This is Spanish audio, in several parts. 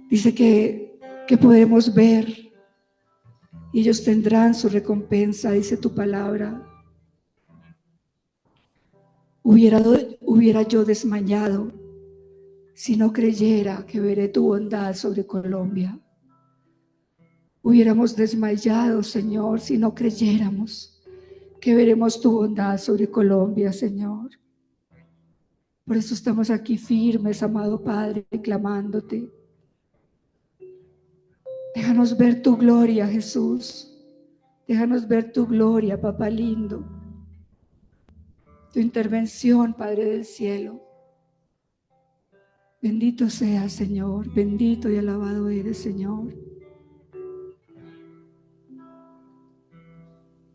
Dice que podremos ver y ellos tendrán su recompensa, dice tu palabra. Hubiera yo desmayado si no creyera que veré tu bondad sobre Colombia. Hubiéramos desmayado, Señor, si no creyéramos que veremos tu bondad sobre Colombia, Señor. Por eso estamos aquí firmes, amado Padre, clamándote. Déjanos ver tu gloria, Jesús. Déjanos ver tu gloria, Papá lindo. Tu intervención, Padre del cielo. Bendito seas, Señor. Bendito y alabado eres, Señor.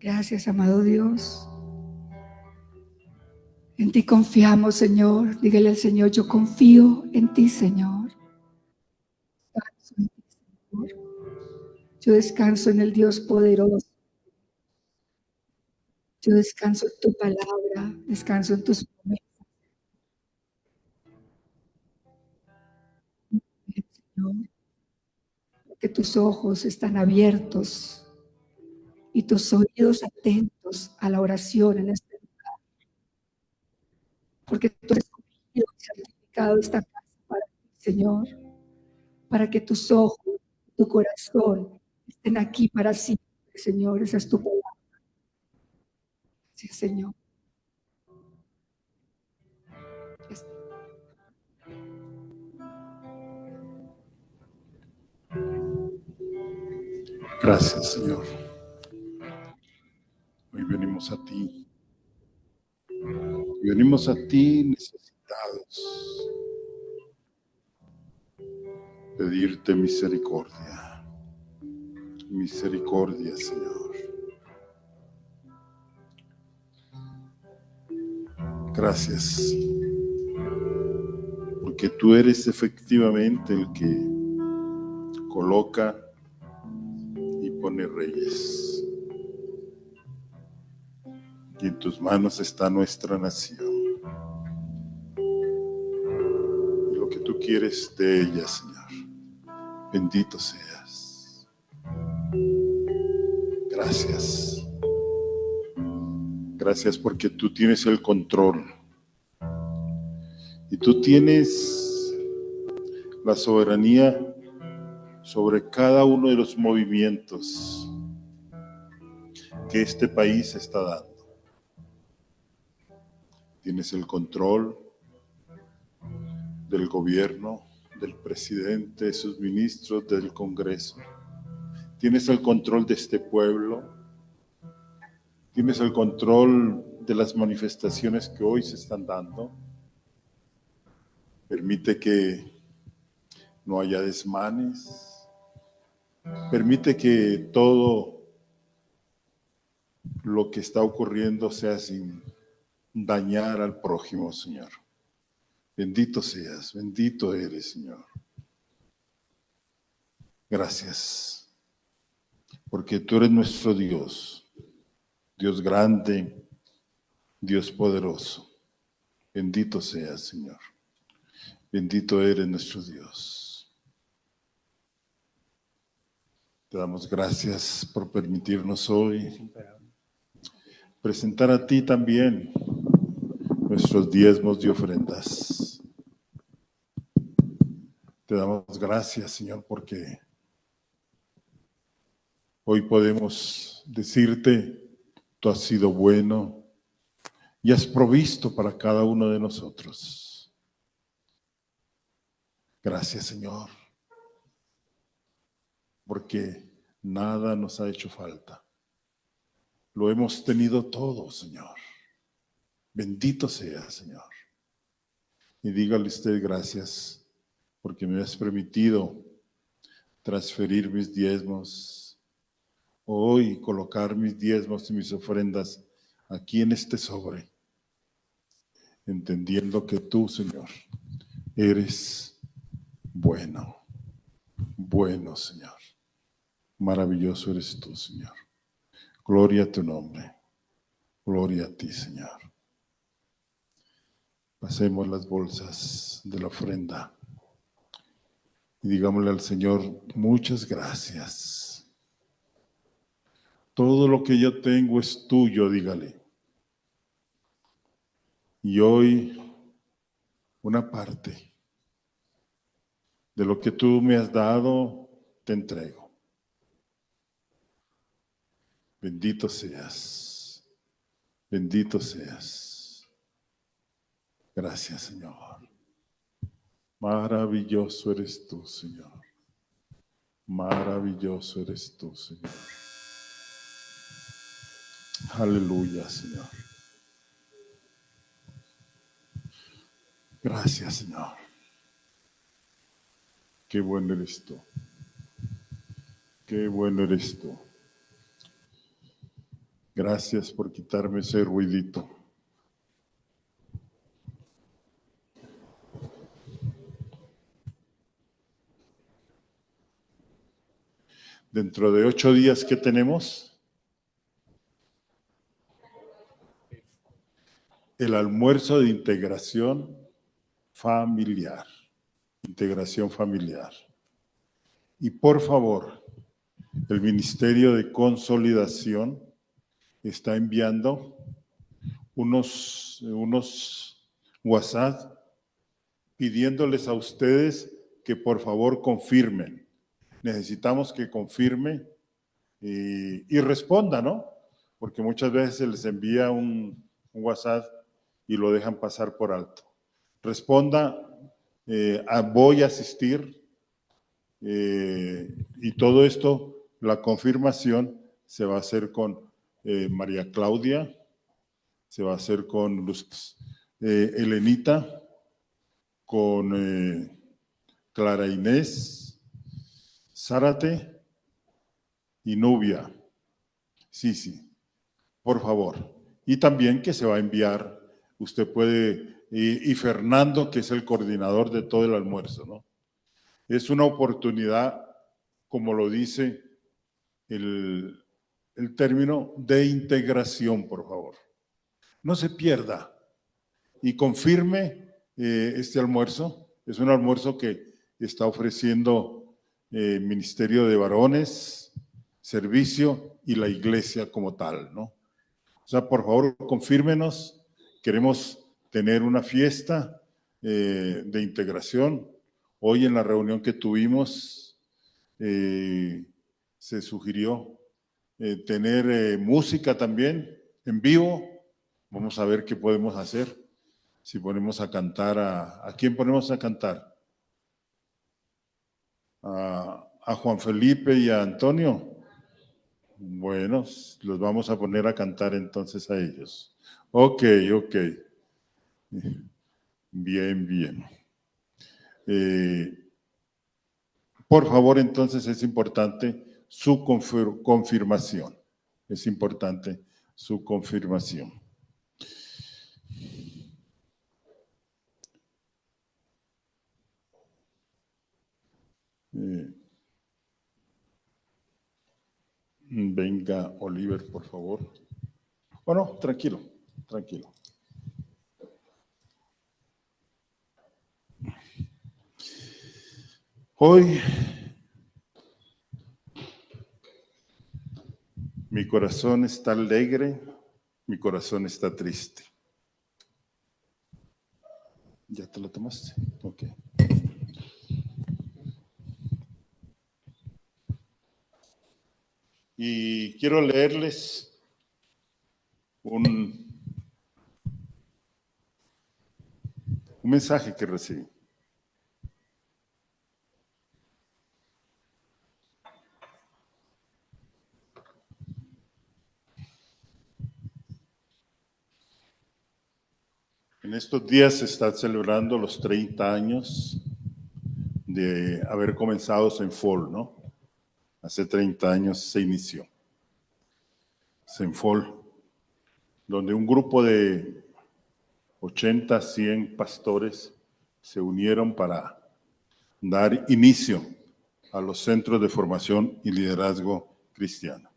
Gracias, amado Dios. En ti confiamos, Señor. Dígale al Señor, yo confío en ti, Señor. Descanso en ti, Señor. Yo descanso en el Dios poderoso. Yo descanso en tu palabra. Descanso en tus promesas, Señor. Porque tus ojos están abiertos y tus oídos atentos a la oración en este lugar. Porque tú has escogido y santificado esta casa para ti, Señor. Para que tus ojos, tu corazón estén aquí para siempre, Señor. Esa es tu palabra. Sí, Señor. Gracias, Señor. Hoy venimos a ti. Venimos a ti necesitados. Pedirte misericordia. Misericordia, Señor. Gracias. Porque tú eres efectivamente el que coloca y pone reyes. Y en tus manos está nuestra nación. Y lo que tú quieres de ella, Señor. Bendito seas. Gracias. Gracias porque tú tienes el control. Y tú tienes la soberanía sobre cada uno de los movimientos que este país está dando. Tienes el control del gobierno, del presidente, de sus ministros, del Congreso. Tienes el control de este pueblo. Tienes el control de las manifestaciones que hoy se están dando. Permite que no haya desmanes. Permite que todo lo que está ocurriendo sea sin dañar al prójimo, Señor. Bendito seas, bendito eres, Señor. Gracias, porque tú eres nuestro Dios, Dios grande, Dios poderoso. Bendito seas, Señor. Bendito eres nuestro Dios. Te damos gracias por permitirnos hoy presentar a ti también nuestros diezmos y ofrendas. Te damos gracias, Señor, porque hoy podemos decirte, tú has sido bueno y has provisto para cada uno de nosotros. Gracias, Señor, porque nada nos ha hecho falta. Lo hemos tenido todo, Señor. Bendito sea, Señor. Y dígale usted gracias, porque me has permitido transferir mis diezmos hoy, colocar mis diezmos y mis ofrendas aquí en este sobre, entendiendo que tú, Señor, eres bueno, bueno, Señor. Maravilloso eres tú, Señor. Gloria a tu nombre. Gloria a ti, Señor. Pasemos las bolsas de la ofrenda. Y digámosle al Señor, muchas gracias. Todo lo que yo tengo es tuyo, dígale. Y hoy una parte de lo que tú me has dado, te entrego. Bendito seas. Bendito seas. Gracias, Señor. Maravilloso eres tú, Señor. Maravilloso eres tú, Señor. Aleluya, Señor. Gracias, Señor. Qué bueno eres tú. Qué bueno eres tú. Gracias por quitarme ese ruidito. Dentro de 8 días, ¿qué tenemos? El almuerzo de integración familiar. Integración familiar. Y por favor, el Ministerio de Consolidación está enviando unos WhatsApp pidiéndoles a ustedes que por favor confirmen. Necesitamos que confirme y responda, ¿no? Porque muchas veces se les envía un WhatsApp y lo dejan pasar por alto. Responda, voy a asistir, y todo esto, la confirmación se va a hacer con María Claudia, se va a hacer con Elenita, con Clara Inés, Zárate y Nubia. Sí, por favor. Y también que se va a enviar, usted puede, y Fernando, que es el coordinador de todo el almuerzo, ¿no? Es una oportunidad, como lo dice el término, de integración, por favor. No se pierda y confirme este almuerzo. Es un almuerzo que está ofreciendo Ministerio de Varones, Servicio y la Iglesia como tal, ¿no? O sea, por favor, confírmenos. Queremos tener una fiesta de integración. Hoy en la reunión que tuvimos se sugirió tener música también en vivo. Vamos a ver qué podemos hacer. Si ponemos a cantar ¿a quién ponemos a cantar? A Juan Felipe y a Antonio. Bueno, los vamos a poner a cantar entonces a ellos. Ok. Bien. Por favor, entonces es importante su confirmación. Es importante su confirmación. Venga, Oliver, por favor. Oh, no, tranquilo. Hoy mi corazón está alegre, mi corazón está triste. ¿Ya te lo tomaste? Ok. Y quiero leerles un mensaje que recibí. En estos días se están celebrando los 30 años de haber comenzado Senfol, ¿no? Hace 30 años se inició Senfol, donde un grupo de 80, 100 pastores se unieron para dar inicio a los centros de formación y liderazgo cristiano.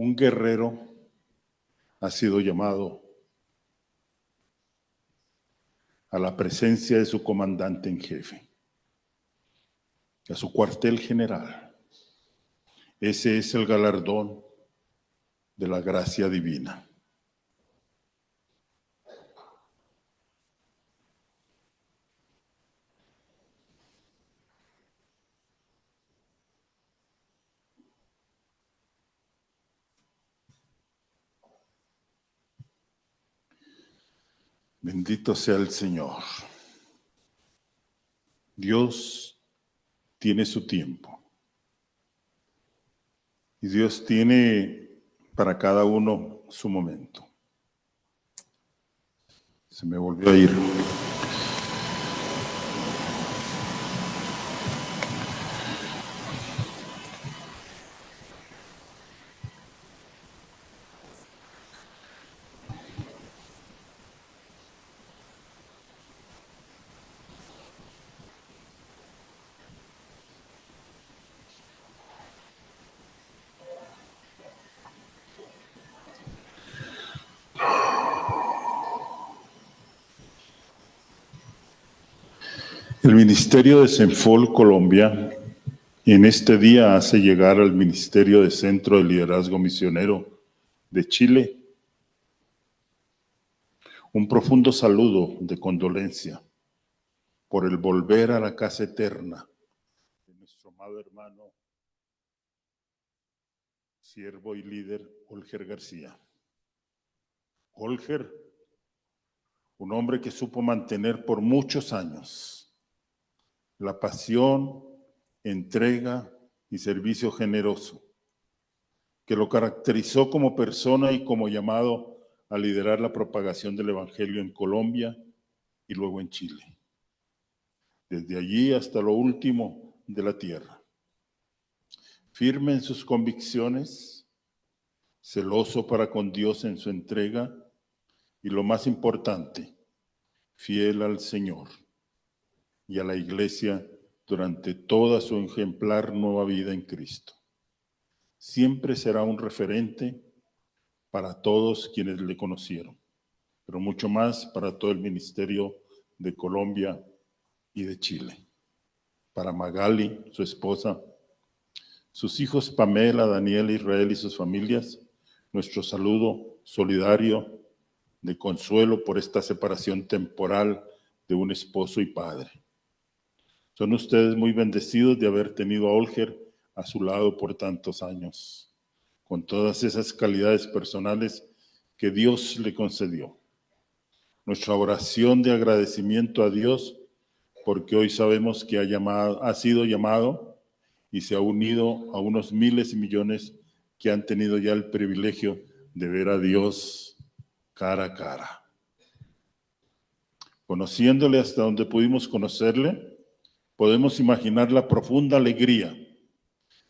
un guerrero ha sido llamado a la presencia de su comandante en jefe, a su cuartel general. Ese es el galardón de la gracia divina. Bendito sea el Señor. Dios tiene su tiempo. Y Dios tiene para cada uno su momento. Se me volvió a ir. El Ministerio de Senfol Colombia en este día hace llegar al Ministerio de Centro de Liderazgo Misionero de Chile un profundo saludo de condolencia por el volver a la casa eterna de nuestro amado hermano, siervo y líder Holger García. Holger, un hombre que supo mantener por muchos años la pasión, entrega y servicio generoso que lo caracterizó como persona y como llamado a liderar la propagación del Evangelio en Colombia y luego en Chile. Desde allí hasta lo último de la tierra. Firme en sus convicciones, celoso para con Dios en su entrega y lo más importante, fiel al Señor y a la Iglesia durante toda su ejemplar nueva vida en Cristo. Siempre será un referente para todos quienes le conocieron, pero mucho más para todo el ministerio de Colombia y de Chile. Para Magali, su esposa, sus hijos Pamela, Daniel, Israel y sus familias, nuestro saludo solidario de consuelo por esta separación temporal de un esposo y padre. Son ustedes muy bendecidos de haber tenido a Holger a su lado por tantos años, con todas esas calidades personales que Dios le concedió. Nuestra oración de agradecimiento a Dios, porque hoy sabemos que ha sido llamado y se ha unido a unos miles y millones que han tenido ya el privilegio de ver a Dios cara a cara. Conociéndole hasta donde pudimos conocerle, podemos imaginar la profunda alegría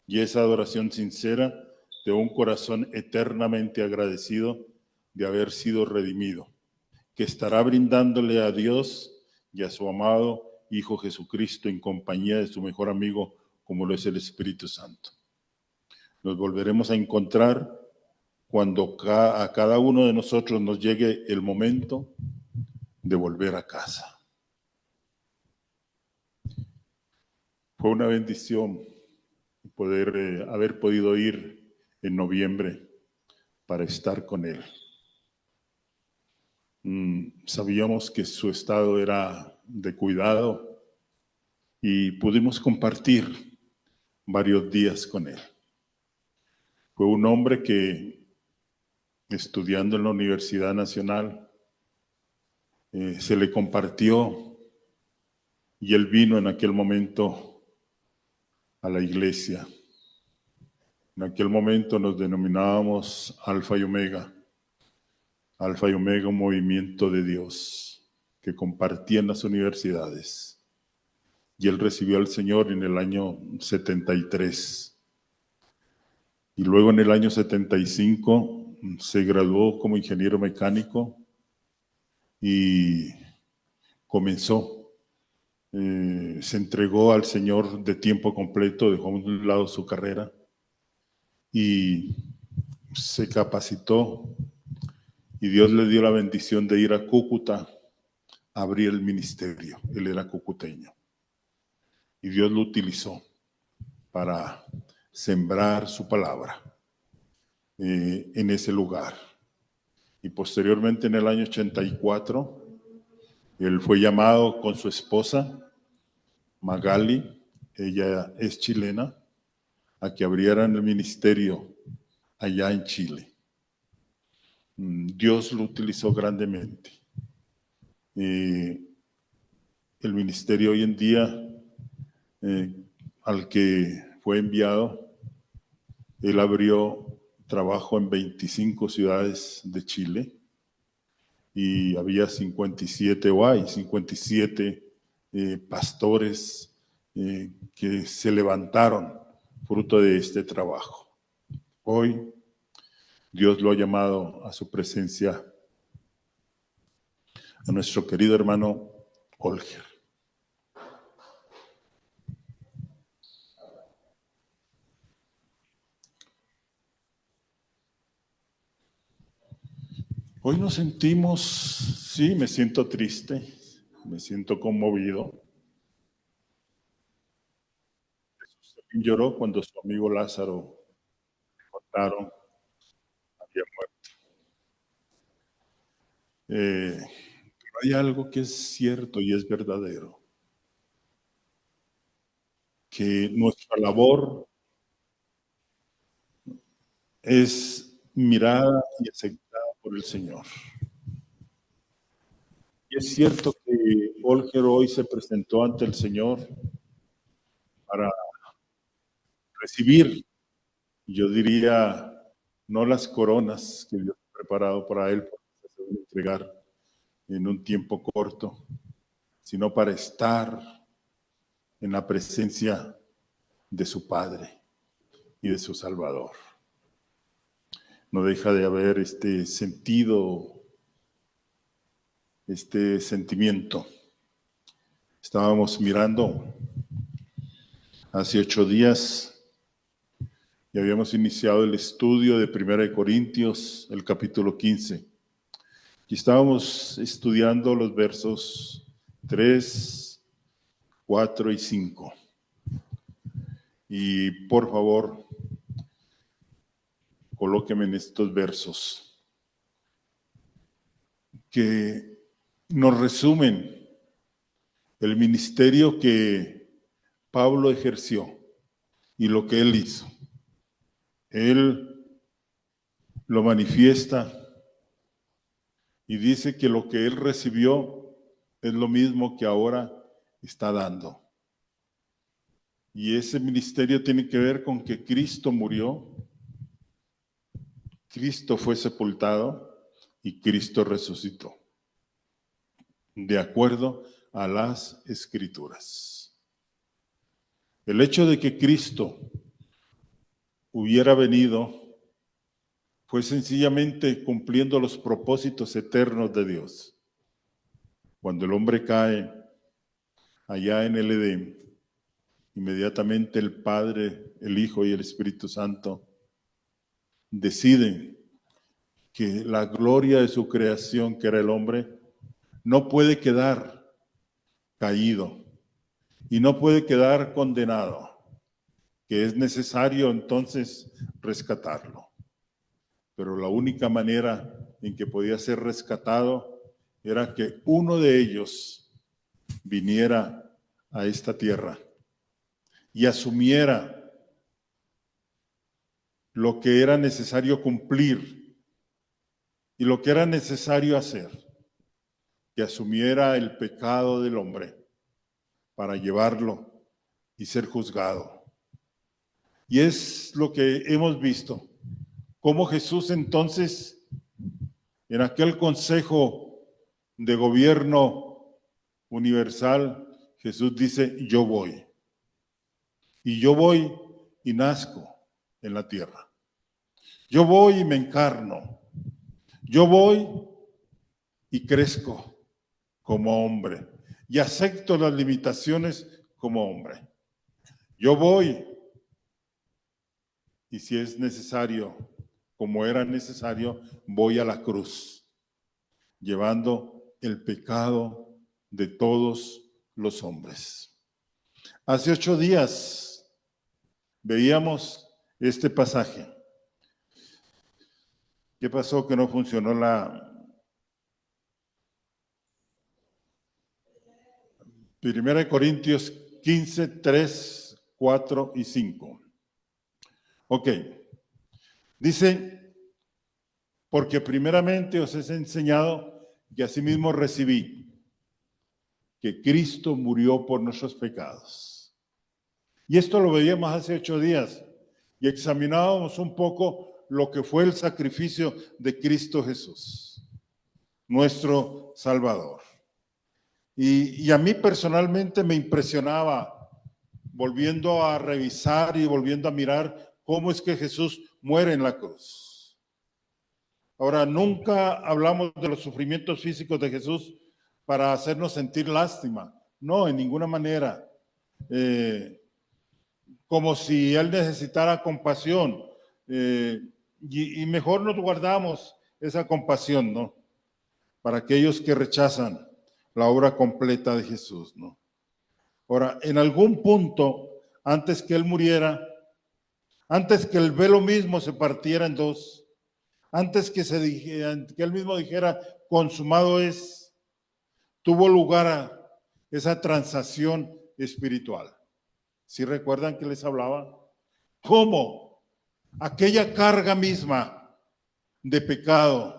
y esa adoración sincera de un corazón eternamente agradecido de haber sido redimido, que estará brindándole a Dios y a su amado Hijo Jesucristo en compañía de su mejor amigo, como lo es el Espíritu Santo. Nos volveremos a encontrar cuando a cada uno de nosotros nos llegue el momento de volver a casa. Fue una bendición poder haber podido ir en noviembre para estar con él. Sabíamos que su estado era de cuidado y pudimos compartir varios días con él. Fue un hombre que, estudiando en la Universidad Nacional, se le compartió y él vino en aquel momento a la iglesia. En aquel momento nos denominábamos Alfa y Omega. Alfa y Omega, un movimiento de Dios que compartía en las universidades. Y él recibió al Señor en el año 73. Y luego en el año 75 se graduó como ingeniero mecánico y comenzó. Se entregó al Señor de tiempo completo, dejó a un lado su carrera y se capacitó y Dios le dio la bendición de ir a Cúcuta a abrir el ministerio. Él era cucuteño. Y Dios lo utilizó para sembrar su palabra en ese lugar. Y posteriormente, en el año 84, él fue llamado con su esposa, Magali, ella es chilena, a que abrieran el ministerio allá en Chile. Dios lo utilizó grandemente. El ministerio hoy en día al que fue enviado, él abrió trabajo en 25 ciudades de Chile y había 57 o hay 57 pastores que se levantaron fruto de este trabajo. Hoy Dios lo ha llamado a su presencia a nuestro querido hermano Olger. Hoy nos sentimos, sí, me siento triste, me siento conmovido. Jesús también lloró cuando su amigo Lázaro le contaron había muerto. Pero hay algo que es cierto y es verdadero, que nuestra labor es mirada y aceptada por el Señor. Y es cierto que Olger hoy se presentó ante el Señor para recibir, yo diría, no las coronas que Dios ha preparado para él, porque se deben entregar en un tiempo corto, sino para estar en la presencia de su Padre y de su Salvador. No deja de haber este sentido, este sentimiento. Estábamos mirando hace 8 días y habíamos iniciado el estudio de 1 Corintios, el capítulo 15. Y estábamos estudiando los versos 3, 4 y 5. Y por favor, colóqueme en estos versos que nos resumen el ministerio que Pablo ejerció y lo que él hizo. Él lo manifiesta y dice que lo que él recibió es lo mismo que ahora está dando. Y ese ministerio tiene que ver con que Cristo murió, Cristo fue sepultado y Cristo resucitó, de acuerdo a las Escrituras. El hecho de que Cristo hubiera venido fue sencillamente cumpliendo los propósitos eternos de Dios. Cuando el hombre cae allá en el Edén, inmediatamente el Padre, el Hijo y el Espíritu Santo deciden que la gloria de su creación, que era el hombre, no puede quedar caído y no puede quedar condenado, que es necesario entonces rescatarlo. Pero la única manera en que podía ser rescatado era que uno de ellos viniera a esta tierra y asumiera lo que era necesario cumplir y lo que era necesario hacer, que asumiera el pecado del hombre para llevarlo y ser juzgado. Y es lo que hemos visto, cómo Jesús entonces, en aquel consejo de gobierno universal, Jesús dice, yo voy. Y yo voy y nazco en la tierra. Yo voy y me encarno. Yo voy y crezco como hombre y acepto las limitaciones como hombre. Yo voy y si es necesario como era necesario, voy a la cruz, llevando el pecado de todos los hombres. Hace 8 días veíamos este pasaje. ¿Qué pasó? Que no funcionó la 1 Corintios 15, 3, 4 y 5. Ok. Dice, porque primeramente os he enseñado que asimismo recibí que Cristo murió por nuestros pecados. Y esto lo veíamos hace 8 días y examinábamos un poco lo que fue el sacrificio de Cristo Jesús, nuestro Salvador. Y a mí personalmente me impresionaba, volviendo a revisar y volviendo a mirar cómo es que Jesús muere en la cruz. Ahora, nunca hablamos de los sufrimientos físicos de Jesús para hacernos sentir lástima. No, en ninguna manera. Como si Él necesitara compasión. Y mejor nos guardamos esa compasión, ¿no? Para aquellos que rechazan la obra completa de Jesús, ¿no? Ahora, en algún punto, antes que Él muriera, antes que el velo mismo se partiera en dos, antes que Él mismo dijera, consumado es, tuvo lugar esa transacción espiritual. ¿Sí recuerdan que les hablaba? ¿Cómo? Aquella carga misma de pecado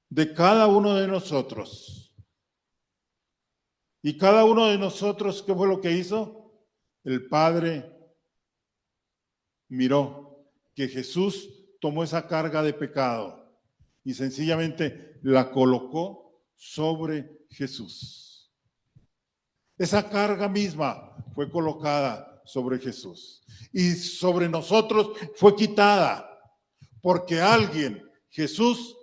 de cada uno de nosotros. Y cada uno de nosotros, ¿qué fue lo que hizo? El Padre miró que Jesús tomó esa carga de pecado y sencillamente la colocó sobre Jesús. Esa carga misma fue colocada sobre Jesús y sobre nosotros fue quitada porque alguien, Jesús,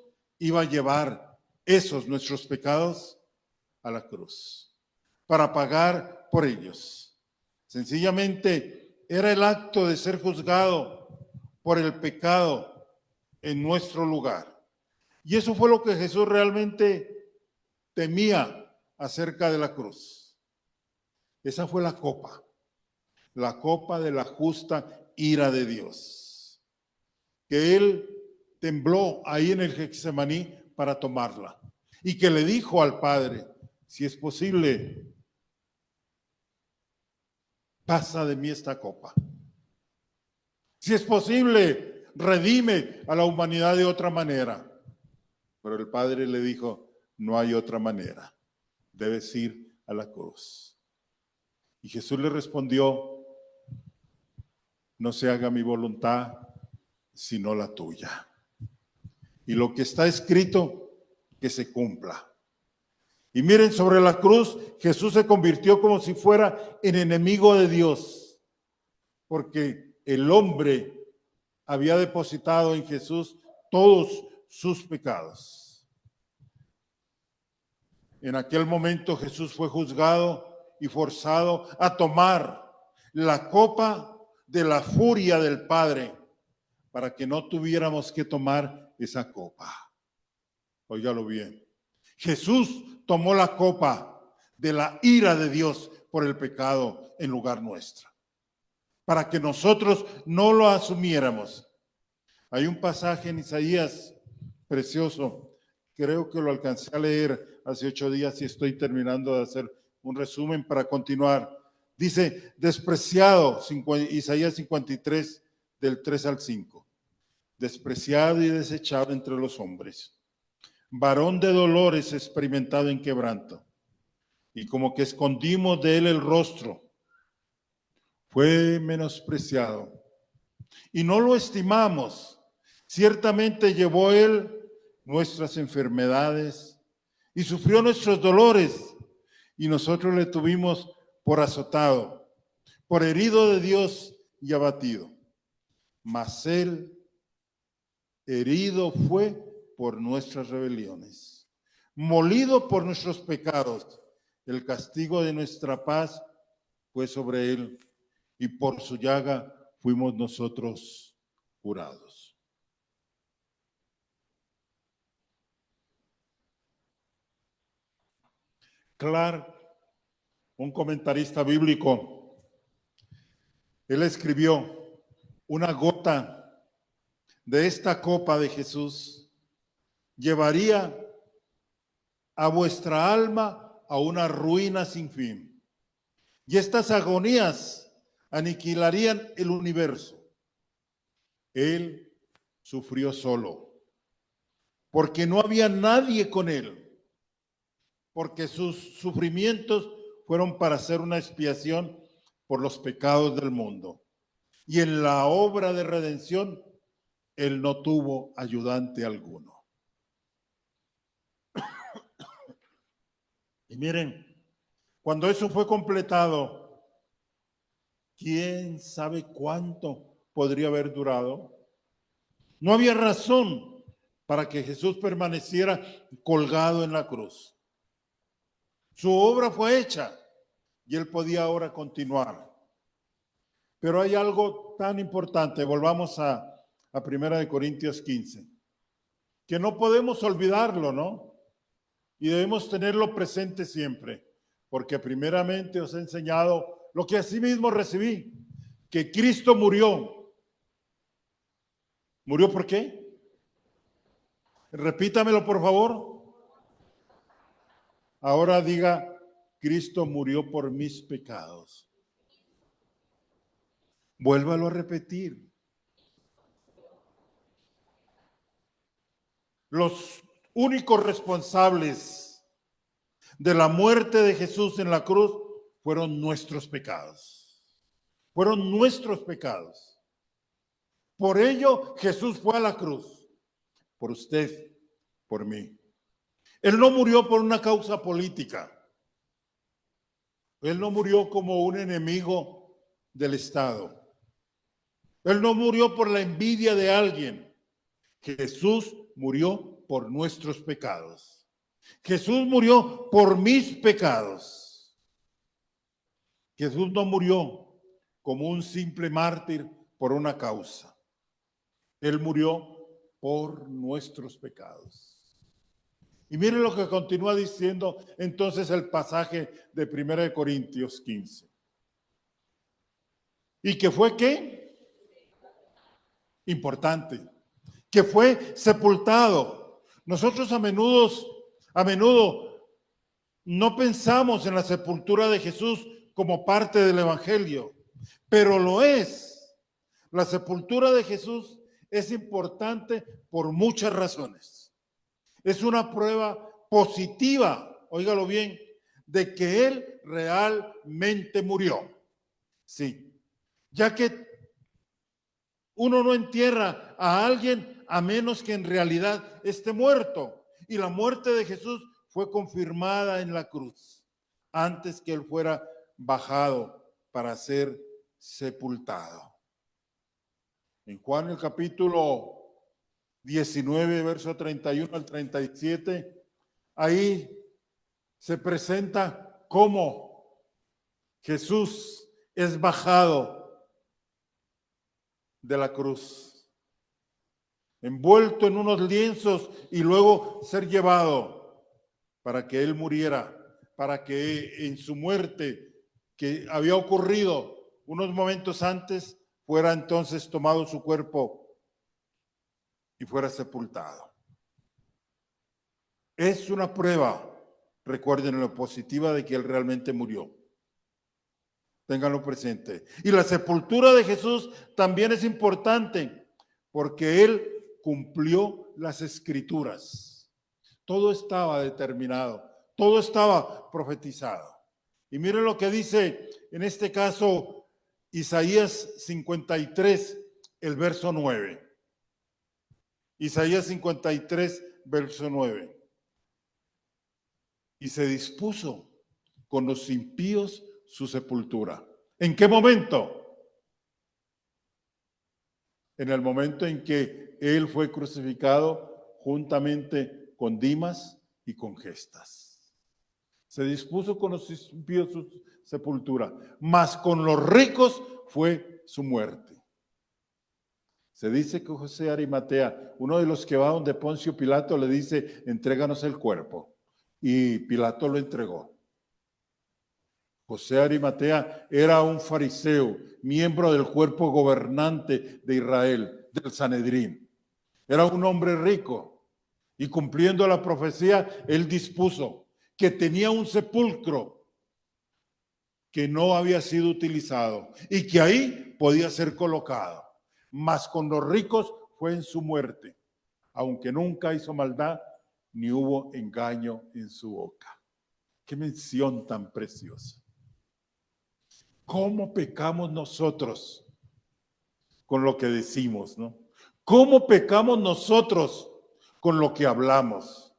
iba a llevar esos nuestros pecados a la cruz para pagar por ellos. Sencillamente era el acto de ser juzgado por el pecado en nuestro lugar. Y eso fue lo que Jesús realmente temía acerca de la cruz. Esa fue la copa de la justa ira de Dios, que Él tembló ahí en el Getsemaní para tomarla y que le dijo al Padre, si es posible, pasa de mí esta copa. Si es posible, redime a la humanidad de otra manera. Pero el Padre le dijo, no hay otra manera, debes ir a la cruz. Y Jesús le respondió, no se haga mi voluntad, sino la tuya. Y lo que está escrito, que se cumpla. Y miren, sobre la cruz, Jesús se convirtió como si fuera el enemigo de Dios, porque el hombre había depositado en Jesús todos sus pecados. En aquel momento Jesús fue juzgado y forzado a tomar la copa de la furia del Padre para que no tuviéramos que tomar esa copa. Óigalo bien. Jesús tomó la copa de la ira de Dios por el pecado en lugar nuestro, para que nosotros no lo asumiéramos. Hay un pasaje en Isaías precioso, creo que lo alcancé a leer hace 8 días y estoy terminando de hacer un resumen para continuar. Dice, despreciado, Isaías 53, del 3 al 5, despreciado y desechado entre los hombres, varón de dolores, experimentado en quebranto, y como que escondimos de él el rostro, fue menospreciado y no lo estimamos. Ciertamente llevó él nuestras enfermedades y sufrió nuestros dolores, y nosotros le tuvimos por azotado, por herido de Dios y abatido. Mas él herido fue por nuestras rebeliones, molido por nuestros pecados. El castigo de nuestra paz fue sobre él, y por su llaga fuimos nosotros curados. Clark, un comentarista bíblico, él escribió: una gota de esta copa de Jesús llevaría a vuestra alma a una ruina sin fin, y estas agonías aniquilarían el universo. Él sufrió solo, porque no había nadie con él, porque sus sufrimientos fueron para hacer una expiación por los pecados del mundo. Y en la obra de redención, él no tuvo ayudante alguno. Y miren, cuando eso fue completado, ¿quién sabe cuánto podría haber durado? No había razón para que Jesús permaneciera colgado en la cruz. Su obra fue hecha y él podía ahora continuar. Pero hay algo tan importante, volvamos a 1 Corintios 15, que no podemos olvidarlo, ¿no? Y debemos tenerlo presente siempre, porque primeramente os he enseñado lo que asimismo recibí, que Cristo murió. ¿Murió por qué? Repítamelo, por favor. Ahora diga: Cristo murió por mis pecados. Vuélvalo a repetir. Los únicos responsables de la muerte de Jesús en la cruz fueron nuestros pecados. Fueron nuestros pecados. Por ello Jesús fue a la cruz. Por usted, por mí. Él no murió por una causa política. Él no murió como un enemigo del Estado. Él no murió por la envidia de alguien. Jesús murió por nuestros pecados. Jesús murió por mis pecados. Jesús no murió como un simple mártir por una causa. Él murió por nuestros pecados. Y miren lo que continúa diciendo entonces el pasaje de 1 Corintios 15. ¿Y que fue qué? Importante. Que fue sepultado. Nosotros a menudo no pensamos en la sepultura de Jesús como parte del Evangelio, pero lo es. La sepultura de Jesús es importante por muchas razones. Es una prueba positiva, óigalo bien, de que Él realmente murió. Sí, ya que uno no entierra a alguien a menos que en realidad esté muerto. Y la muerte de Jesús fue confirmada en la cruz antes que él fuera bajado para ser sepultado. En Juan el capítulo 19, verso 31 al 37, ahí se presenta cómo Jesús es bajado de la cruz, envuelto en unos lienzos y luego ser llevado para que él muriera, para que en su muerte que había ocurrido unos momentos antes fuera entonces tomado su cuerpo y fuera sepultado. Es una prueba, recuerden, lo positiva de que él realmente murió. Ténganlo presente. Y la sepultura de Jesús también es importante porque él cumplió las escrituras. Todo estaba determinado, todo estaba profetizado. Y miren lo que dice en este caso Isaías 53, el verso 9. Isaías 53, verso 9. Y se dispuso con los impíos su sepultura. ¿En qué momento? En el momento en que él fue crucificado juntamente con Dimas y con Gestas. Se dispuso con los impíos su sepultura, mas con los ricos fue su muerte. Se dice que José de Arimatea, uno de los que va donde Poncio Pilato, le dice, entréganos el cuerpo. Y Pilato lo entregó. José de Arimatea era un fariseo, miembro del cuerpo gobernante de Israel, del Sanedrín. Era un hombre rico y cumpliendo la profecía, él dispuso que tenía un sepulcro que no había sido utilizado y que ahí podía ser colocado. Mas con los ricos fue en su muerte, aunque nunca hizo maldad ni hubo engaño en su boca. Qué mención tan preciosa. ¿Cómo pecamos nosotros con lo que decimos, no? ¿Cómo pecamos nosotros con lo que hablamos?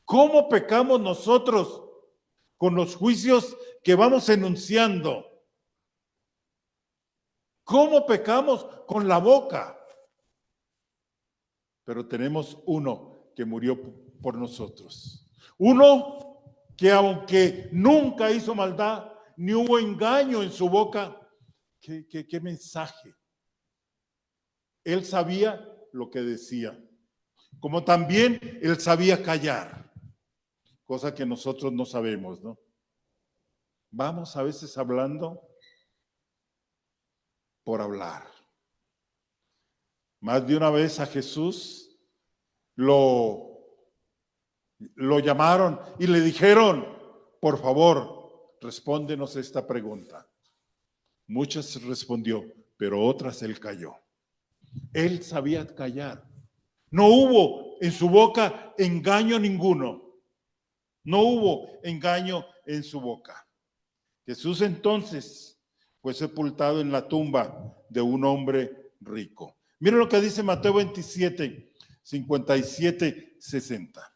¿Cómo pecamos nosotros con los juicios que vamos enunciando? ¿Cómo pecamos con la boca? Pero tenemos uno que murió por nosotros. Uno que aunque nunca hizo maldad, ni hubo engaño en su boca. ¿Qué mensaje? Él sabía lo que decía, como también él sabía callar, cosa que nosotros no sabemos, ¿no? Vamos a veces hablando por hablar. Más de una vez a Jesús lo llamaron y le dijeron, por favor, respóndenos esta pregunta. Muchas respondió, pero otras él calló. Él sabía callar. No hubo en su boca engaño ninguno. No hubo engaño en su boca. Jesús entonces fue sepultado en la tumba de un hombre rico. Miren lo que dice Mateo 27, 57, 60.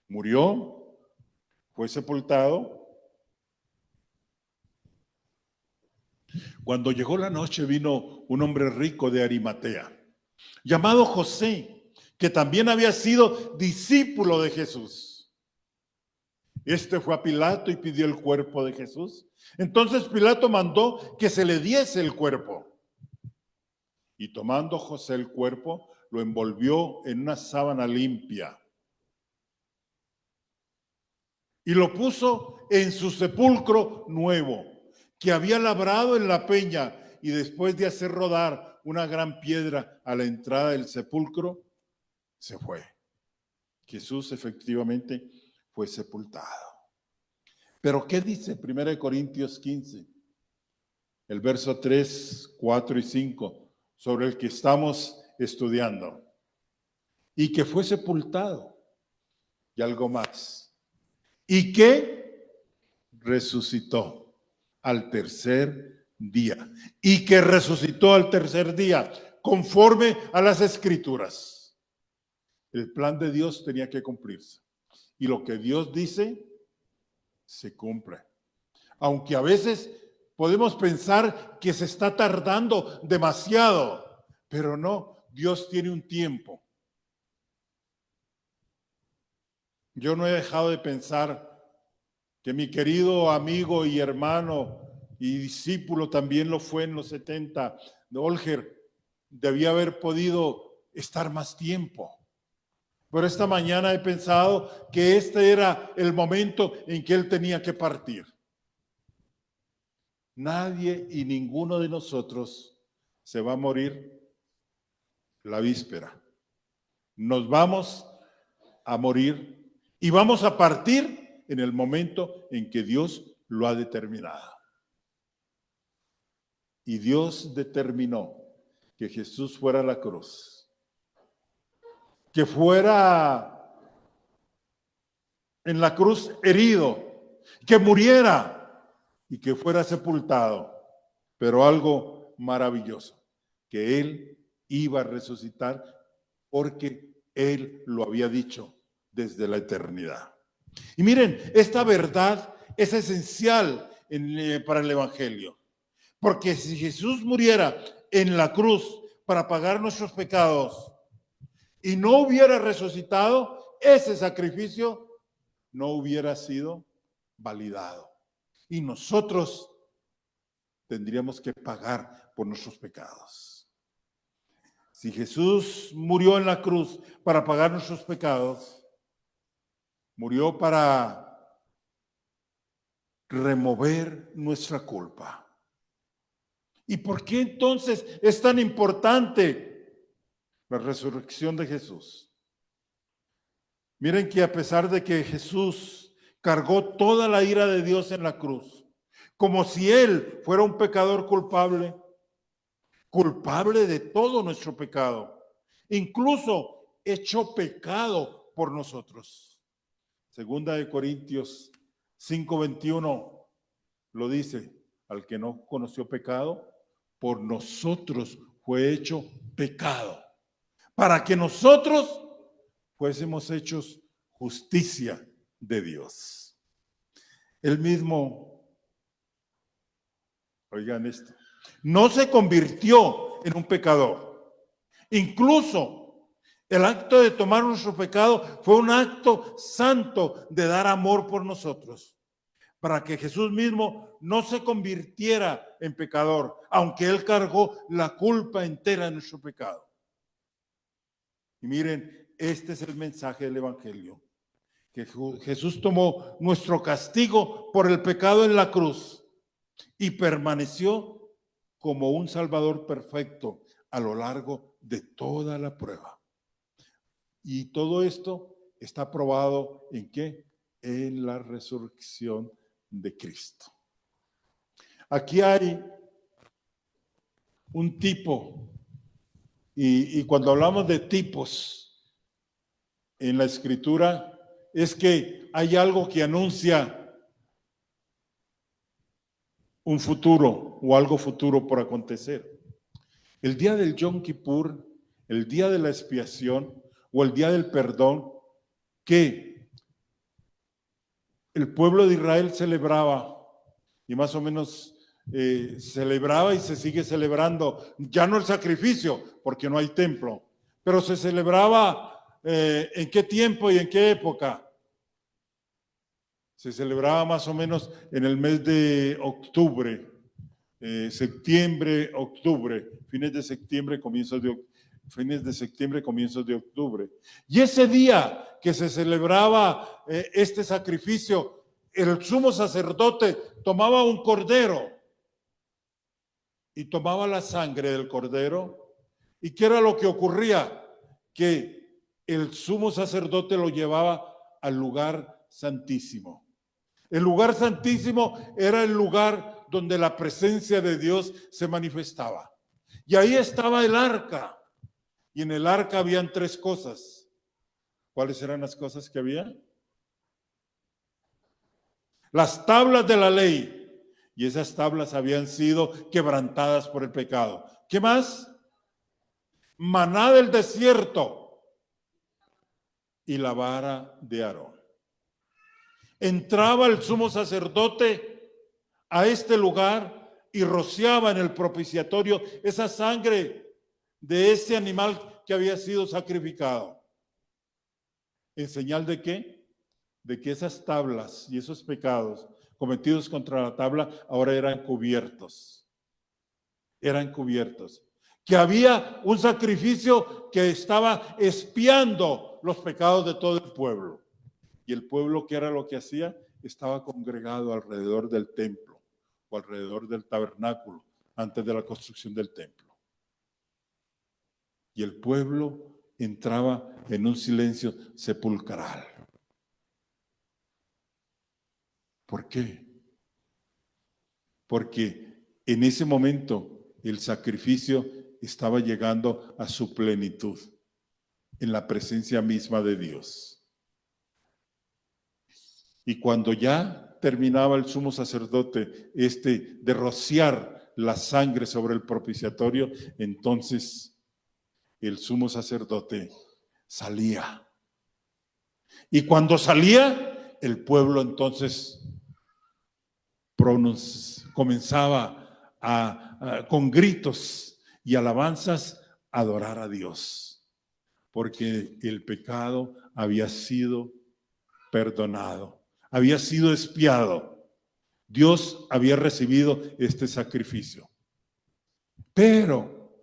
Murió, fue sepultado. Cuando llegó la noche vino un hombre rico de Arimatea, llamado José, que también había sido discípulo de Jesús. Este fue a Pilato y pidió el cuerpo de Jesús. Entonces Pilato mandó que se le diese el cuerpo. Y tomando José el cuerpo, lo envolvió en una sábana limpia y lo puso en su sepulcro nuevo, que había labrado en la peña, y después de hacer rodar una gran piedra a la entrada del sepulcro, se fue. Jesús efectivamente fue sepultado. Pero ¿qué dice 1 Corintios 15? El verso 3, 4 y 5, sobre el que estamos estudiando. Y que fue sepultado, y algo más. Y que resucitó al tercer día. Y que resucitó al tercer día, conforme a las Escrituras. El plan de Dios tenía que cumplirse. Y lo que Dios dice, se cumple. Aunque a veces podemos pensar que se está tardando demasiado, pero no, Dios tiene un tiempo. Yo no he dejado de pensar que mi querido amigo y hermano y discípulo también lo fue en los 70, de Olger, debía haber podido estar más tiempo. Pero esta mañana he pensado que este era el momento en que él tenía que partir. Nadie y ninguno de nosotros se va a morir la víspera. Nos vamos a morir y vamos a partir en el momento en que Dios lo ha determinado. Y Dios determinó que Jesús fuera a la cruz, que fuera en la cruz herido, que muriera y que fuera sepultado. Pero algo maravilloso, que Él iba a resucitar porque Él lo había dicho desde la eternidad. Y miren, esta verdad es esencial para el Evangelio. Porque si Jesús muriera en la cruz para pagar nuestros pecados y no hubiera resucitado, ese sacrificio no hubiera sido validado. Y nosotros tendríamos que pagar por nuestros pecados. Si Jesús murió en la cruz para pagar nuestros pecados, murió para remover nuestra culpa. ¿Y por qué entonces es tan importante la resurrección de Jesús? Miren que a pesar de que Jesús cargó toda la ira de Dios en la cruz, como si Él fuera un pecador culpable de todo nuestro pecado, incluso hecho pecado por nosotros. Segunda de Corintios 5:21 lo dice: al que no conoció pecado, por nosotros fue hecho pecado, para que nosotros fuésemos hechos justicia de Dios. Él mismo, oigan esto, no se convirtió en un pecador. Incluso el acto de tomar nuestro pecado fue un acto santo de dar amor por nosotros, para que Jesús mismo no se convirtiera en pecador, aunque Él cargó la culpa entera de nuestro pecado. Y miren, este es el mensaje del Evangelio, que Jesús tomó nuestro castigo por el pecado en la cruz y permaneció como un Salvador perfecto a lo largo de toda la prueba. Y todo esto está probado ¿en qué? En la resurrección de Cristo. Aquí hay un tipo, y cuando hablamos de tipos en la Escritura, es que hay algo que anuncia un futuro o algo futuro por acontecer. El día del Yom Kippur, el día de la expiación o el día del perdón, que el pueblo de Israel celebraba, y más o menos celebraba y se sigue celebrando, ya no el sacrificio, porque no hay templo, pero se celebraba ¿en qué tiempo y en qué época? Se celebraba más o menos en el mes de octubre, septiembre, octubre, fines de septiembre, comienzos de octubre. Y ese día que se celebraba este sacrificio, el sumo sacerdote tomaba un cordero y tomaba la sangre del cordero. ¿Y qué era lo que ocurría? Que el sumo sacerdote lo llevaba al lugar santísimo. El lugar santísimo era el lugar donde la presencia de Dios se manifestaba. Y ahí estaba el arca. Y en el arca habían 3 cosas. ¿Cuáles eran las cosas que había? Las tablas de la ley. Y esas tablas habían sido quebrantadas por el pecado. ¿Qué más? Maná del desierto y la vara de Aarón. Entraba el sumo sacerdote a este lugar y rociaba en el propiciatorio esa sangre de ese animal que había sido sacrificado. ¿En señal de qué? De que esas tablas y esos pecados cometidos contra la tabla ahora eran cubiertos. Eran cubiertos. Que había un sacrificio que estaba expiando los pecados de todo el pueblo. Y el pueblo, ¿qué era lo que hacía? Estaba congregado alrededor del templo o alrededor del tabernáculo antes de la construcción del templo. Y el pueblo entraba en un silencio sepulcral. ¿Por qué? Porque en ese momento el sacrificio estaba llegando a su plenitud en la presencia misma de Dios. Y cuando ya terminaba el sumo sacerdote de rociar la sangre sobre el propiciatorio, entonces el sumo sacerdote salía. Y cuando salía, el pueblo entonces comenzaba con gritos y alabanzas a adorar a Dios, porque el pecado había sido perdonado. Había sido expiado. Dios había recibido este sacrificio. Pero,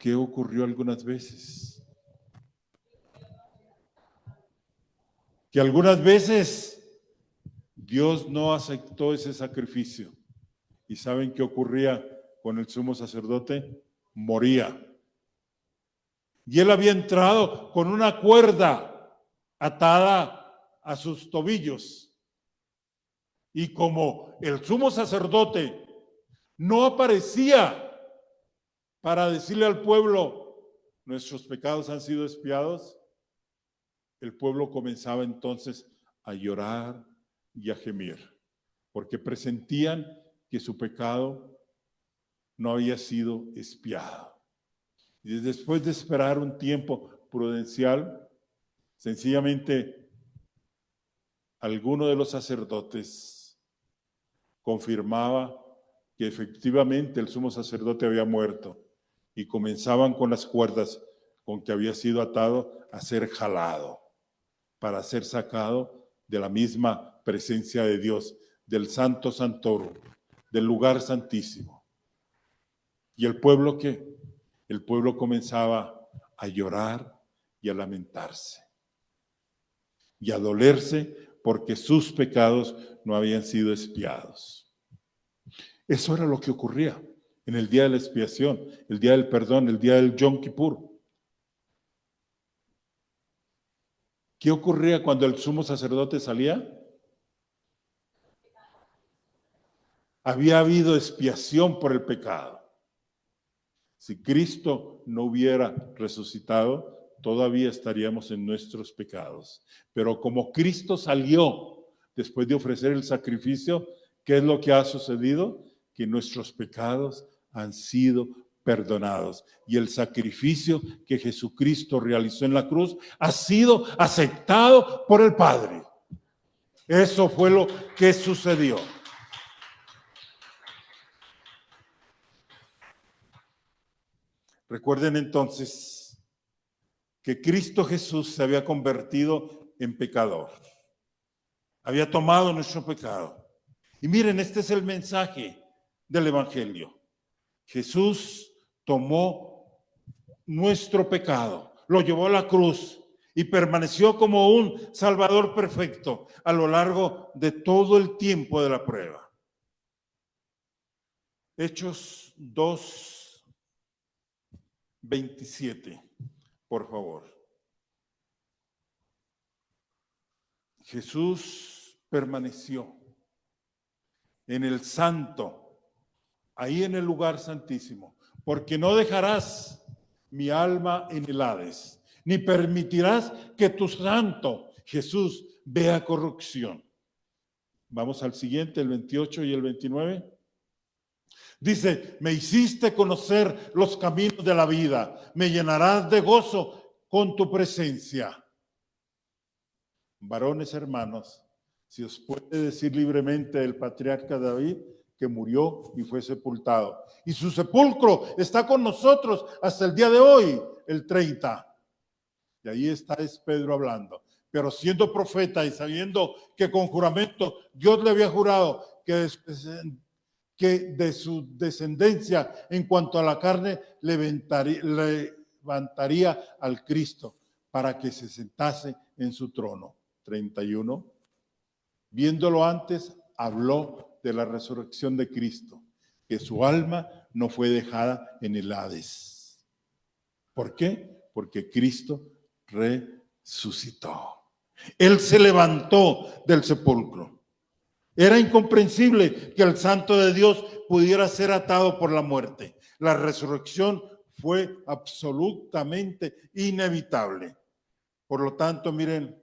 ¿qué ocurrió algunas veces? Que algunas veces Dios no aceptó ese sacrificio. ¿Y saben qué ocurría con el sumo sacerdote? Moría. Y él había entrado con una cuerda atada a sus tobillos. Y como el sumo sacerdote no aparecía para decirle al pueblo, nuestros pecados han sido expiados, el pueblo comenzaba entonces a llorar y a gemir, porque presentían que su pecado no había sido expiado. Y después de esperar un tiempo prudencial, sencillamente alguno de los sacerdotes confirmaba que efectivamente el sumo sacerdote había muerto y comenzaban con las cuerdas con que había sido atado a ser jalado para ser sacado de la misma presencia de Dios, del Santo Santorum, del lugar santísimo. ¿Y el pueblo qué? El pueblo comenzaba a llorar y a lamentarse y a dolerse porque sus pecados no habían sido expiados. Eso era lo que ocurría en el día de la expiación, el día del perdón, el día del Yom Kippur. ¿Qué ocurría cuando el sumo sacerdote salía? Había habido expiación por el pecado. Si Cristo no hubiera resucitado, todavía estaríamos en nuestros pecados. Pero como Cristo salió después de ofrecer el sacrificio, ¿qué es lo que ha sucedido? Que nuestros pecados han sido perdonados. Y el sacrificio que Jesucristo realizó en la cruz ha sido aceptado por el Padre. Eso fue lo que sucedió. Recuerden entonces que Cristo Jesús se había convertido en pecador. Había tomado nuestro pecado. Y miren, este es el mensaje del Evangelio. Jesús tomó nuestro pecado, lo llevó a la cruz y permaneció como un Salvador perfecto a lo largo de todo el tiempo de la prueba. Hechos 2:27, por favor. Jesús permaneció en el santo, ahí en el lugar santísimo, porque no dejarás mi alma en el Hades, ni permitirás que tu santo Jesús vea corrupción. Vamos al siguiente, el 28 y el 29. Dice, me hiciste conocer los caminos de la vida, me llenarás de gozo con tu presencia. Varones hermanos, si os puede decir libremente el patriarca David que murió y fue sepultado. Y su sepulcro está con nosotros hasta el día de hoy, el 30. Y ahí está es Pedro hablando. Pero siendo profeta y sabiendo que con juramento Dios le había jurado que de su descendencia en cuanto a la carne levantaría al Cristo para que se sentase en su trono. 31. Viéndolo antes, habló de la resurrección de Cristo, que su alma no fue dejada en el Hades. ¿Por qué? Porque Cristo resucitó. Él se levantó del sepulcro. Era incomprensible que el Santo de Dios pudiera ser atado por la muerte. La resurrección fue absolutamente inevitable. Por lo tanto, miren,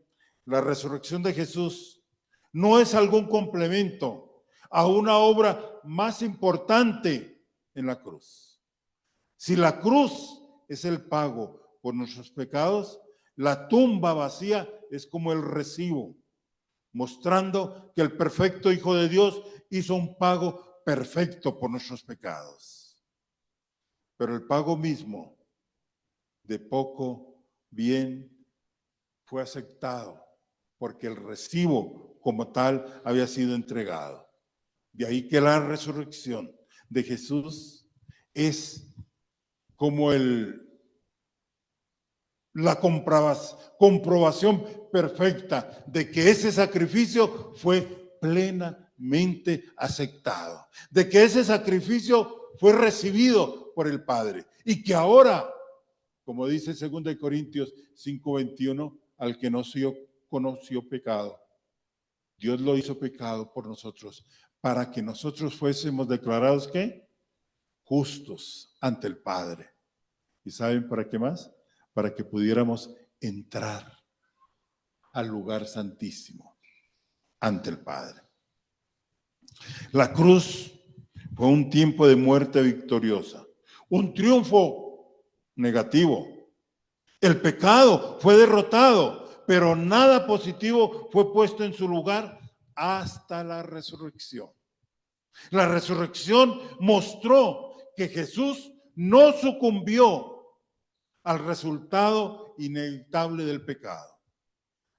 la resurrección de Jesús no es algún complemento a una obra más importante en la cruz. Si la cruz es el pago por nuestros pecados, la tumba vacía es como el recibo, mostrando que el perfecto Hijo de Dios hizo un pago perfecto por nuestros pecados. Pero el pago mismo de poco bien fue aceptado porque el recibo como tal había sido entregado. De ahí que la resurrección de Jesús es como la comprobación perfecta de que ese sacrificio fue plenamente aceptado, de que ese sacrificio fue recibido por el Padre y que ahora, como dice 2 Corintios 5:21, al que no conoció pecado, Dios lo hizo pecado por nosotros, para que nosotros fuésemos declarados, ¿qué? Justos ante el Padre. ¿Y saben para qué más? Para que pudiéramos entrar al lugar santísimo ante el Padre. La cruz fue un tiempo de muerte victoriosa, un triunfo negativo. El pecado fue derrotado, pero nada positivo fue puesto en su lugar hasta la resurrección. La resurrección mostró que Jesús no sucumbió al resultado inevitable del pecado.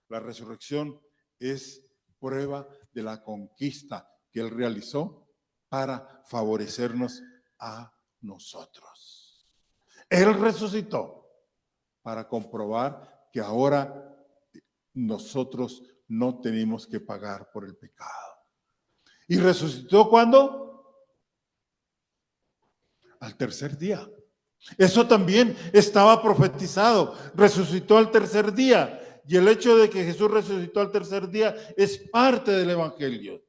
La resurrección es prueba de la conquista que Él realizó para favorecernos a nosotros. Él resucitó para comprobar que ahora nosotros no tenemos que pagar por el pecado. ¿Y resucitó cuándo? Al tercer día. Eso también estaba profetizado. Resucitó al tercer día. Y el hecho de que Jesús resucitó al tercer día es parte del Evangelio.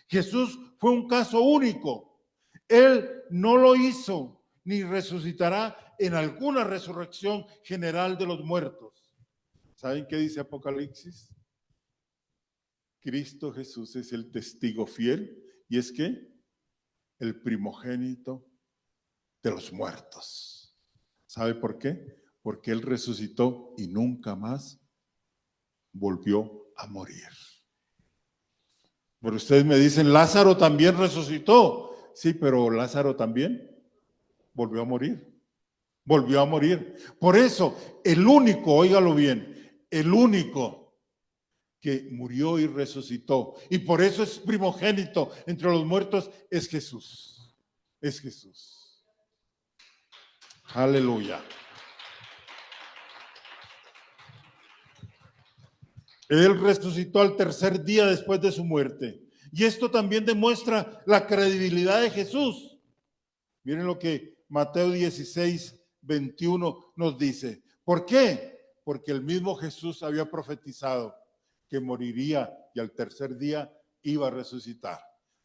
Jesús fue un caso único. Él no lo hizo ni resucitará en alguna resurrección general de los muertos. ¿Saben qué dice Apocalipsis? Cristo Jesús es el testigo fiel y es que el primogénito de los muertos. ¿Sabe por qué? Porque Él resucitó y nunca más volvió a morir. Pero ustedes me dicen, Lázaro también resucitó. Sí, pero Lázaro también volvió a morir. Volvió a morir. Por eso, el único, óigalo bien, el único que murió y resucitó, y por eso es primogénito entre los muertos, es Jesús. Es Jesús. Aleluya. Él resucitó al tercer día después de su muerte. Y esto también demuestra la credibilidad de Jesús. Miren lo que Mateo 16:21 nos dice. ¿Por qué? Porque el mismo Jesús había profetizado que moriría y al tercer día iba a resucitar.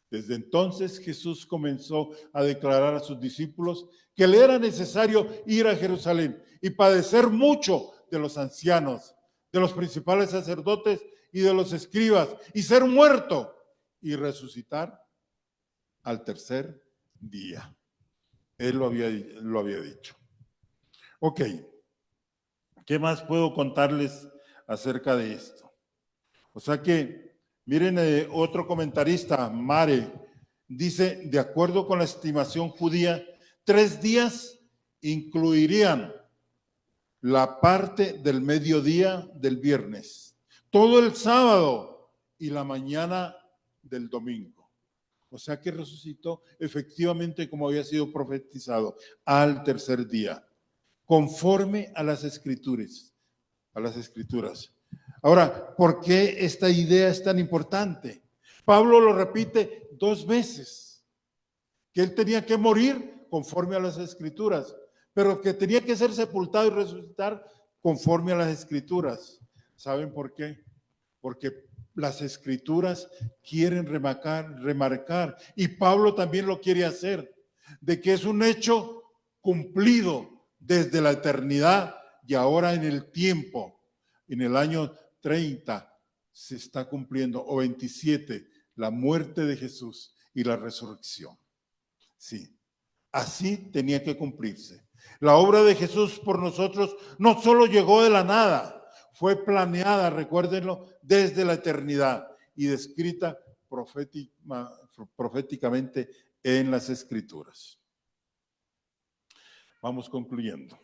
Desde entonces Jesús comenzó a declarar a sus discípulos que le era necesario ir a Jerusalén y padecer mucho de los ancianos, de los principales sacerdotes y de los escribas, y ser muerto y resucitar al tercer día. Él lo había dicho. Ok, ¿qué más puedo contarles acerca de esto? O sea que, miren, otro comentarista, Mare, dice, de acuerdo con la estimación judía, 3 días incluirían la parte del mediodía del viernes, todo el sábado y la mañana del domingo. O sea que resucitó efectivamente como había sido profetizado al tercer día, conforme a las escrituras. Ahora, ¿por qué esta idea es tan importante? Pablo lo repite 2 veces, que él tenía que morir conforme a las escrituras, pero que tenía que ser sepultado y resucitar conforme a las escrituras. ¿Saben por qué? Porque las escrituras quieren remarcar, y Pablo también lo quiere hacer, de que es un hecho cumplido desde la eternidad y ahora en el tiempo. En el año 30 se está cumpliendo, o 27, la muerte de Jesús y la resurrección. Sí, así tenía que cumplirse. La obra de Jesús por nosotros no solo llegó de la nada, fue planeada, recuérdenlo, desde la eternidad y descrita proféticamente en las Escrituras. Vamos concluyendo.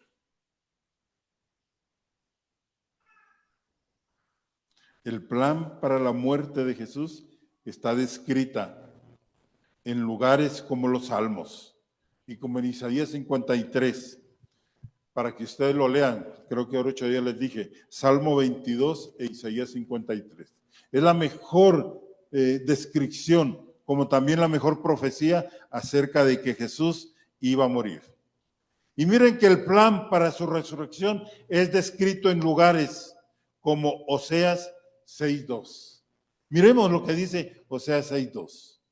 El plan para la muerte de Jesús está descrita en lugares como los Salmos y como en Isaías 53. para que ustedes lo lean. Creo que ahora 8 días les dije, Salmo 22 e Isaías 53. Es la mejor descripción, como también la mejor profecía acerca de que Jesús iba a morir. Y miren que el plan para su resurrección es descrito en lugares como Oseas 6:2. Miremos lo que dice Oseas 6:2.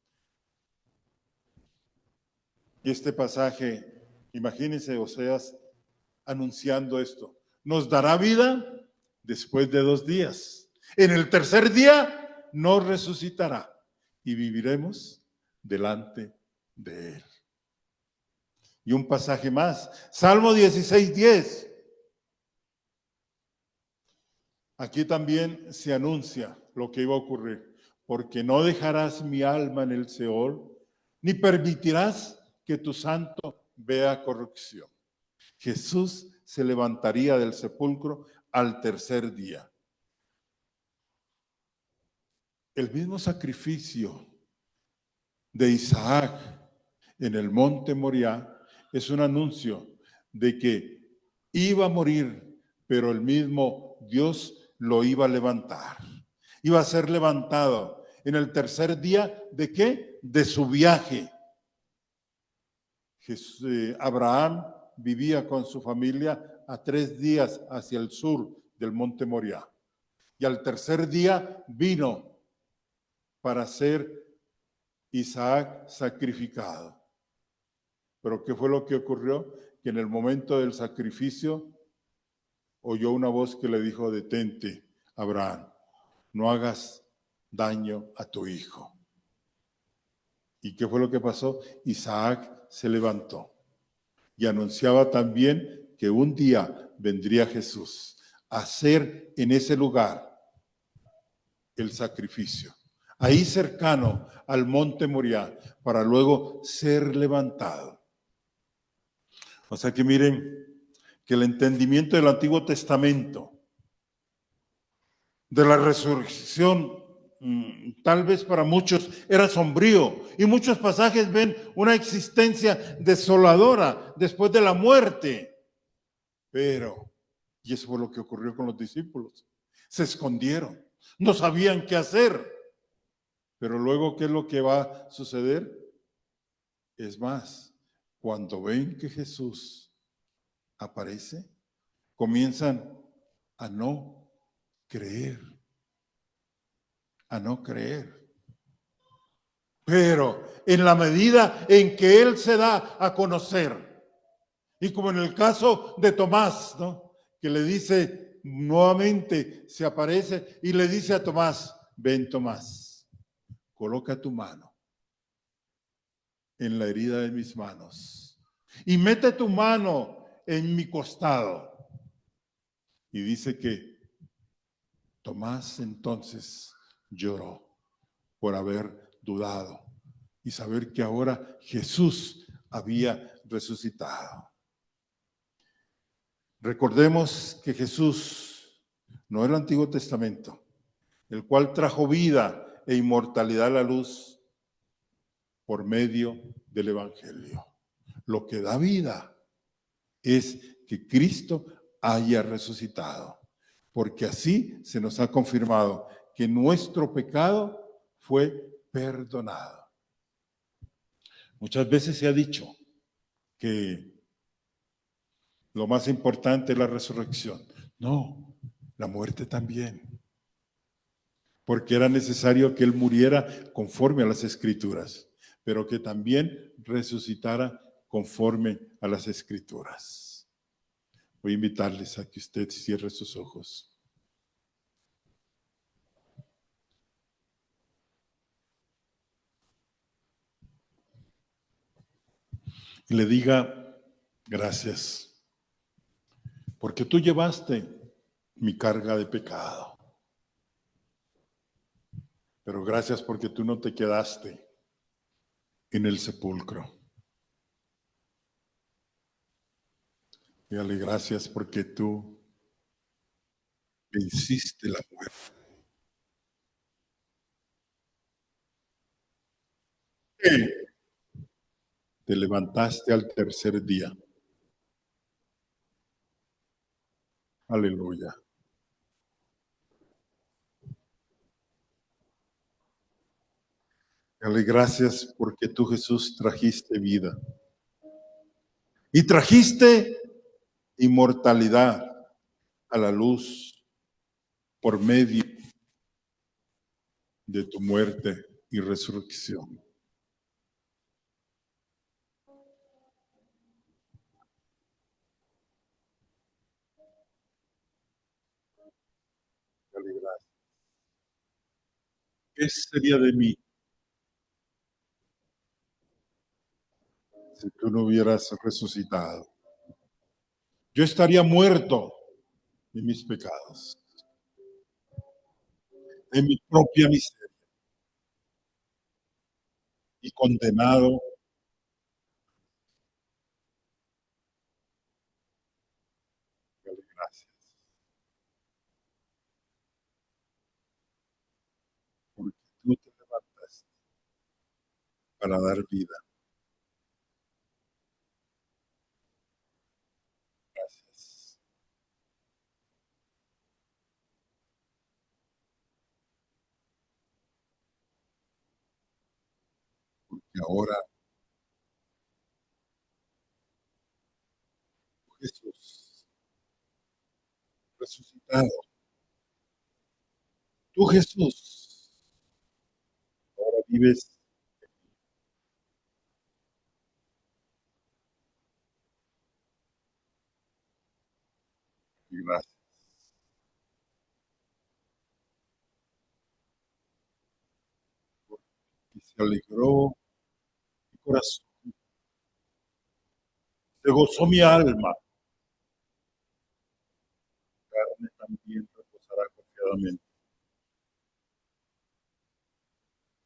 Y este pasaje, imagínense Oseas anunciando esto. Nos dará vida después de 2 días. En el tercer día nos resucitará y viviremos delante de él. Y un pasaje más, Salmo 16:10. Aquí también se anuncia lo que iba a ocurrir. Porque no dejarás mi alma en el Seol, ni permitirás que tu santo vea corrupción. Jesús se levantaría del sepulcro al tercer día. El mismo sacrificio de Isaac en el monte Moriah es un anuncio de que iba a morir, pero el mismo Dios lo iba a levantar. Iba a ser levantado en el tercer día ¿de qué? De su viaje. Abraham vivía con su familia a 3 días hacia el sur del monte Moriah. Y al tercer día vino para ser Isaac sacrificado. Pero ¿qué fue lo que ocurrió? Que en el momento del sacrificio oyó una voz que le dijo: detente, Abraham, no hagas daño a tu hijo. ¿Y qué fue lo que pasó? Isaac se levantó y anunciaba también que un día vendría Jesús a hacer en ese lugar el sacrificio, ahí cercano al monte Moriah, para luego ser levantado. O sea que miren que el entendimiento del Antiguo Testamento de la resurrección tal vez para muchos era sombrío, y muchos pasajes ven una existencia desoladora después de la muerte. Pero, y eso fue lo que ocurrió con los discípulos, se escondieron, no sabían qué hacer. Pero luego, ¿qué es lo que va a suceder? Es más, cuando ven que Jesús aparece, comienzan a no creer, a no creer. Pero en la medida en que Él se da a conocer, y como en el caso de Tomás, ¿no? Que le dice nuevamente, se aparece y le dice a Tomás: ven, Tomás, coloca tu mano en la herida de mis manos y mete tu mano en mi costado. Y dice que Tomás entonces lloró por haber dudado y saber que ahora Jesús había resucitado. Recordemos que Jesús no es el Antiguo Testamento, el cual trajo vida e inmortalidad a la luz por medio del Evangelio. Lo que da vida es que Cristo haya resucitado, porque así se nos ha confirmado que nuestro pecado fue perdonado. Muchas veces se ha dicho que lo más importante es la resurrección. No, la muerte también, porque era necesario que Él muriera conforme a las Escrituras, pero que también resucitara conforme a las Escrituras. Voy a invitarles a que usted cierre sus ojos. Y le diga: gracias, porque tú llevaste mi carga de pecado. Pero gracias porque tú no te quedaste en el sepulcro. Dígale: gracias porque tú venciste la muerte. Te levantaste al tercer día. Aleluya. Dale gracias porque tú, Jesús, trajiste vida y trajiste inmortalidad a la luz por medio de tu muerte y resurrección. Dale gracias. ¿Qué sería de mí si tú no hubieras resucitado? Yo estaría muerto en mis pecados, en mi propia miseria y condenado. Dale gracias porque tú te levantas para dar vida. Gracias. Y ahora, Jesús, resucitado, tú, Jesús, ahora vives y gracias. Y se alegró mi corazón, se gozó mi alma, carne también reposará confiadamente.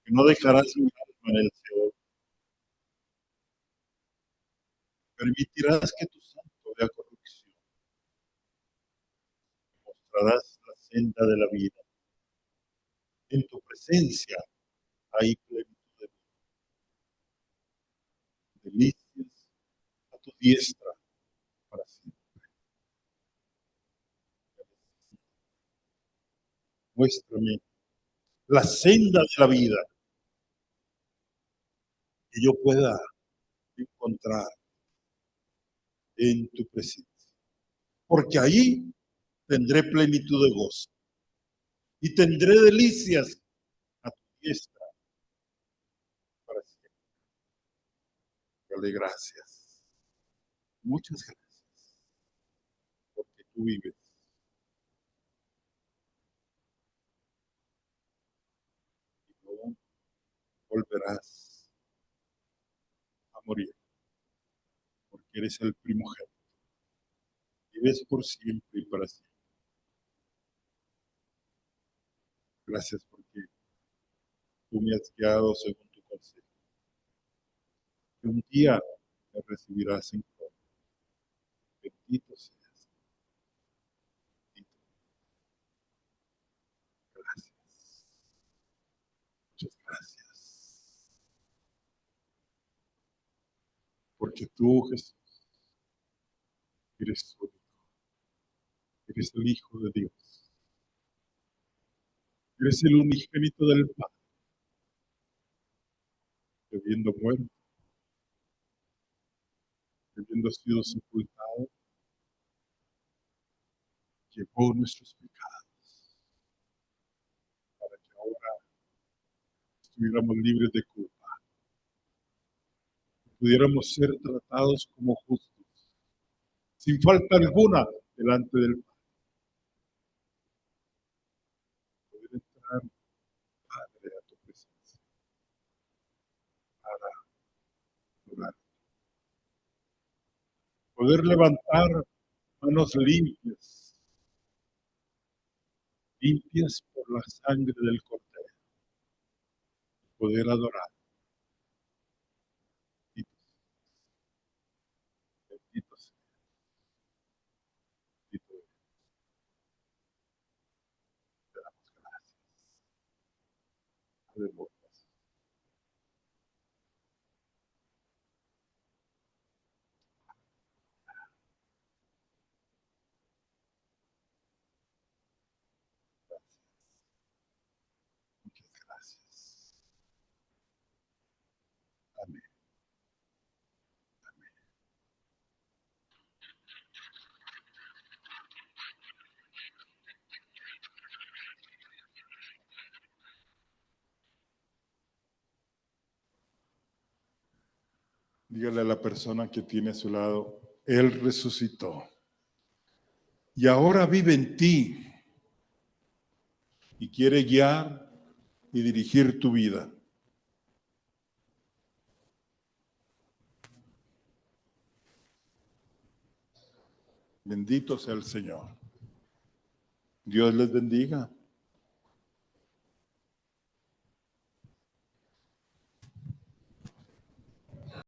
Que no dejarás mi alma en el Seol, permitirás que tu santo vea corrupción, mostrarás la senda de la vida. En tu presencia hay plenitud de delicias a tu diestra para siempre. Muéstrame la senda de la vida que yo pueda encontrar en tu presencia. Porque ahí tendré plenitud de gozo y tendré delicias a tu diestra para siempre. Dale gracias. Muchas gracias porque tú vives y no volverás a morir porque eres el primogénito. Vives por siempre y para siempre. Gracias porque tú me has guiado según tu consejo. Que un día me recibirás en gloria. Bendito seas. Bendito. Gracias. Muchas gracias. Porque tú, Jesús, eres único. Eres el Hijo de Dios. Eres el unigénito del Padre. Que habiendo muerto, que habiendo sido sepultado, llevó nuestros pecados para que ahora estuviéramos libres de culpa. Pudiéramos ser tratados como justos, sin falta alguna, delante del Padre. Poder entrar, Padre, a tu presencia para adorar. Poder levantar manos limpias, limpias por la sangre del Cordero. Poder adorar. Bendito sea, bendito eres. Te damos gracias. Aleluya. Dígale a la persona que tiene a su lado, Él resucitó. Y ahora vive en ti. Y quiere guiar y dirigir tu vida. Bendito sea el Señor. Dios les bendiga.